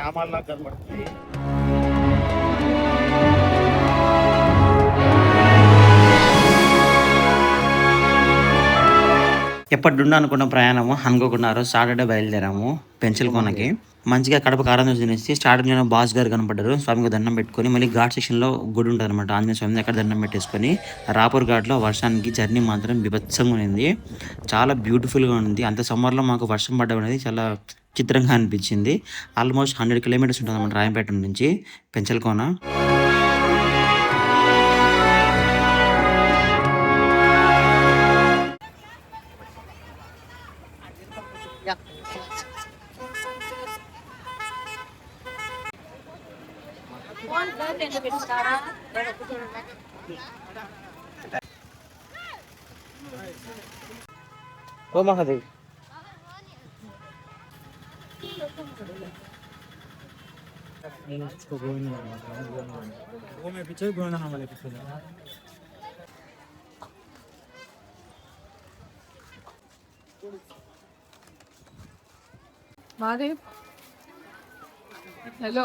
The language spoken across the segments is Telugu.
నామాల్లా కనబడుతుంది. ఎప్పటినుండి అనుకున్న ప్రయాణము అనుకోకుండా సాటర్డే బయలుదేరాము పెంచల్కోనకి. మంచిగా కడప కారం తినేసి స్టార్టింగ్ లో బాస్ గారు కనపడ్డారు. స్వామికి దండం పెట్టుకొని మళ్ళీ ఘాట్ సెక్షన్ లో గుడి ఉంటుంది అనమాట, ఆంజనేయ స్వామి అక్కడ దండం పెట్టేసుకొని రాపూర్ ఘాట్ లో వర్షానికి జర్నీ మాత్రం బీభత్సంగా ఉంది. చాలా బ్యూటిఫుల్ గా ఉంది. అంత సమ్మర్ లో మాకు వర్షం పడడం అనేది చాలా చిత్రంగా అనిపించింది. ఆల్మోస్ట్ 100 కిలోమీటర్స్ ఉంటుంది అనమాట రాయంపేట నుంచి పెంచల్కోన. ఓ మహాదేవ్ महादेव हेलो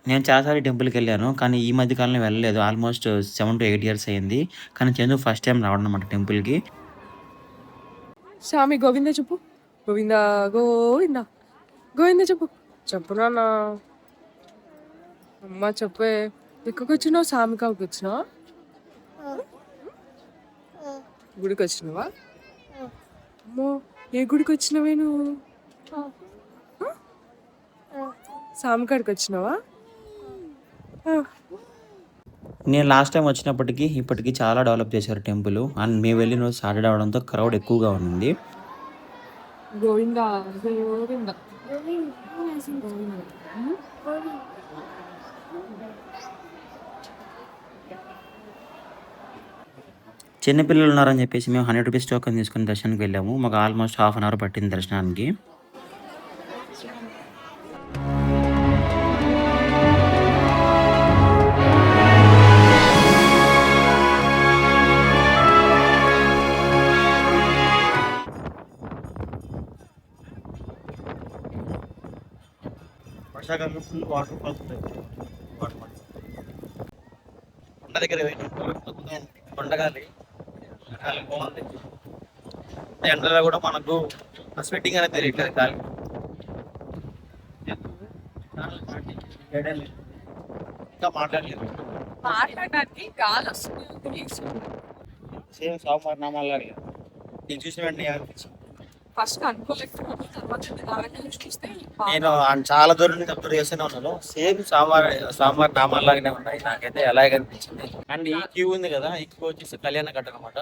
నేను చాలాసార్లు టెంపుల్కి వెళ్ళాను, కానీ ఈ మధ్య కాలంలో వెళ్ళలేదు. ఆల్మోస్ట్ 7 to 8 years అయింది. కానీ చందు ఫస్ట్ టైం రావడం అనమాట టెంపుల్కి. స్వామి గోవింద చెప్పు, గోవింద గోవింద గోవింద చెప్పు. చెప్పు నాన్న. అమ్మ చెప్పే. ఎక్కడికి వచ్చినావు? స్వామి కాడికి వచ్చినావా? గుడికి వచ్చినావా? అమ్మో, ఏ గుడికి వచ్చినవే నువ్వు? స్వామి కాడికి వచ్చినావా? నేను లాస్ట్ టైం వచ్చినప్పటికీ ఇప్పటికీ చాలా డెవలప్ చేశారు టెంపుల్. అండ్ మేము వెళ్ళిన రోజు సాటర్డే అవడంతో క్రౌడ్ ఎక్కువగా ఉంది. గోవింద గోవింద. చిన్నపిల్లలు ఉన్నారని చెప్పేసి మేము 100 రూపీస్ టోకెన్ తీసుకుని దర్శనానికి వెళ్ళాము. మాకు ఆల్మోస్ట్ ½ an hour పట్టింది దర్శనానికి. వర్షాకాలంలో ఫుల్ వాటర్ ఫాల్స్ ఉంటాయి. కొండ దగ్గర కొండగాలి చాలా బాగుంది. ఎండలో కూడా మనకు స్వెట్టింగ్ అనేది తెలియట్లేదు. గాలి ఇంకా మాట్లాడలేదు. మాట్లాడడానికి గాలి వస్తుంది. సేమ్ సోమవారం నామాలు నీకు చూసిన వెంటనే అనిపించింది. ఫస్ట్ అనుకోలేకపోతే తర్వాత చూస్తే నేను చాలా దూరం నుంచి అబ్జర్వ్ చేస్తూనే ఉన్నాను. సేమ్ సోమవారం నామాలు లాగానే ఉన్నాయి. నాకైతే అలాగే అనిపించింది. అండ్ ఈ క్యూ ఉంది కదా, ఈ క్యూ వచ్చేసి కళ్యాణ కట్ట అనమాట.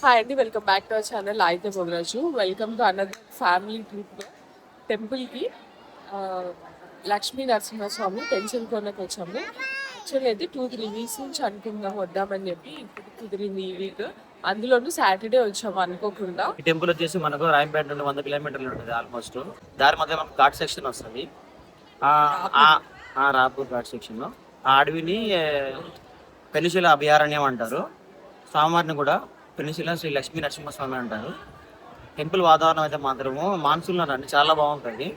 హాయ్ అండి, welcome back to our channel అయితే Pogaraju. Welcome to another family trip టెంపుల్కి. లక్ష్మీ నరసింహస్వామి పెంచల్కోనకి వచ్చాము. యాక్చువల్లీ అయితే 2-3 వీక్స్ నుంచి అనుకుందాం వద్దామని చెప్పి, ఇప్పుడు కుదిరింది ఈ వీక్. అందులోనూ సాటర్డే వచ్చాము అనుకోకుండా. ఈ టెంపుల్ వచ్చేసి మనకు రాయంపేట నుండి 100 కిలోమీటర్లు ఉంటుంది ఆల్మోస్ట్. దారి మధ్య మనకు ఘాట్ సెక్షన్ వస్తుంది. రాపూర్ ఘాట్ సెక్షన్ లో ఆ అడవిని పెనుశిల అభయారణ్యం అంటారు. స్వామివారిని కూడా పెనుశిల శ్రీ లక్ష్మీ నరసింహస్వామి అంటారు. టెంపుల్ వాతావరణం అయితే మాత్రము మాన్సూన్లో రండి చాలా బాగుంటుంది.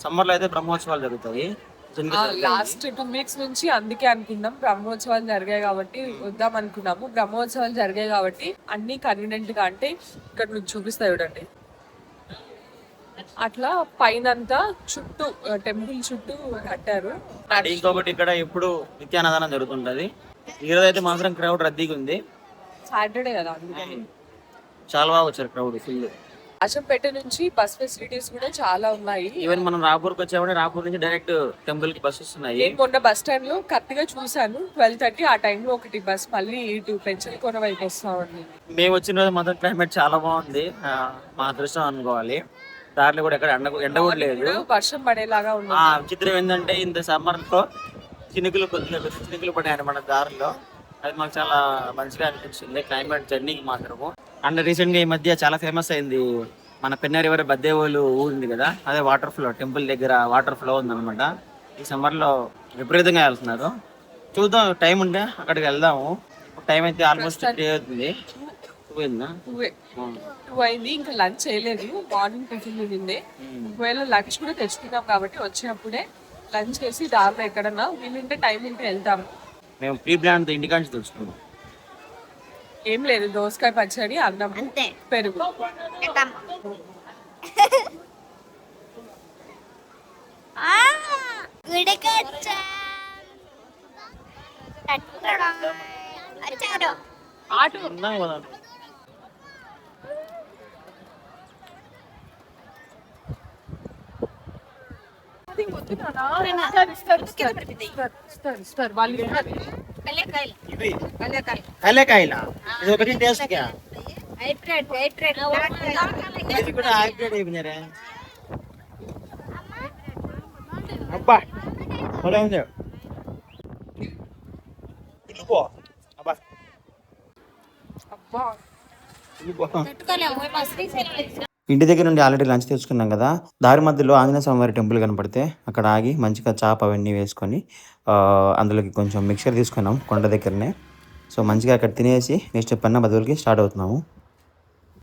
సమ్మర్లో అయితే బ్రహ్మోత్సవాలు జరుగుతాయి. లాస్ట్ 2 వీక్స్ నుంచి అందుకే అనుకున్నాం, బ్రహ్మోత్సవాలు జరిగాయి కాబట్టి వద్దాం అనుకున్నాము. బ్రహ్మోత్సవాలు జరిగాయి కాబట్టి అన్ని కన్వీనియంట్ గా, అంటే ఇక్కడ నుంచి చూపిస్తాయి చూడండి, అట్లా పైనంతా చుట్టూ టెంపుల్ చుట్టూ కట్టారు. ఇంకొకటి ఇక్కడ ఎప్పుడు నిత్యాన్నదానం జరుగుతుంటది. ఈరోజు అయితే మాత్రం క్రౌడ్ రద్దీగా ఉంది. సాటర్డే కదా, చాలా బాగా వచ్చారు క్రౌడ్ ఫుల్. అచ్చంపేట నుంచి బస్ ఫెసిలిటీస్ కూడా చాలా ఉన్నాయి. ఈవెన్ మనం రాపూర్కి వచ్చామంటే రాపూర్ నుంచి డైరెక్ట్ టెంపుల్ కి బస్ వస్తున్నాయి. నేను మొన్న బస్ స్టాండ్ లో కరెక్ట్ గా చూసాను 12:30 ఆ టైంలో ఒకటి బస్ మళ్ళీ ఇటు పెంచల్కోన వైపు వస్తామండి. మేము వచ్చిన రోజు మాత్రం క్లైమేట్ చాలా బాగుంది. మా అదృష్టం అనుకోవాలి. దారిలో కూడా ఎక్కడ ఎండ కూడా లేదు, వర్షం పడేలాగా ఉంది. విచిత్రం ఏంటంటే ఇంత సమ్మర్ లో చినుకులు కొద్దిగా చినుకులు పడ్డాయి మన దారిలో. అది మాకు చాలా మంచిగా అనిపించింది క్లైమేట్ జర్నీకి మాత్రము. అండ్ రీసెంట్గా ఈ మధ్య చాలా ఫేమస్ అయింది మన పెన్న రివర్ బద్దేవోలు ఊరు ఉంది కదా, అదే వాటర్ ఫ్లో, టెంపుల్ దగ్గర వాటర్ ఫ్లో ఉందన్నమాట. ఈ సమ్మర్లో విపరీతంగా వెళ్తున్నారు. చూద్దాం, టైం ఉంటే అక్కడికి వెళ్దాము. టైం అయితే ఆల్మోస్ట్ 3 అవుతుంది. 2 అయిందా? 2 అయింది. ఇంకా లంచ్ చేయలేదు, మార్నింగ్ టిఫిన్ తింది. ఒకవేళ లంచ్ కూడా తెచ్చుకున్నాం కాబట్టి వచ్చినప్పుడే లంచ్ చేసి దారిలో ఎక్కడన్నా వీలుంటే టైం ఉంటే వెళ్తాము. మేము ప్రీ ప్లాన్ ఇంటికాంచి తెలుసుకున్నాం. ఏం లేదు, దోసకాయ పచ్చడి, అన్నం, పెరుగు. ఆటో ఉందాం కదా. ఇస్తారు వాళ్ళు ఇస్తారు. ఇవి కలేకాయలా? ఇది ఒకటి టేస్ట్ క్యా? ఇది కూడా హైబ్రిడ్ అయిపోయినారే. అబ్బా భలే ఉంది. ఇదిగో అబ్బా అబ్బా ఇదిగో. ఇంటి దగ్గర నుండి ఆల్రెడీ లంచ్ తెచ్చుకున్నాం కదా, దారి మధ్యలో ఆంజనేయ స్వామివారి టెంపుల్ కనపడితే అక్కడ ఆగి మంచిగా చాప్ అవన్నీ వేసుకొని అందులోకి కొంచెం మిక్చర్ తీసుకున్నాం కొండ దగ్గరనే. సో మంచిగా అక్కడ తినేసి నెక్స్ట్ పెన్న బదులకి స్టార్ట్ అవుతున్నాము.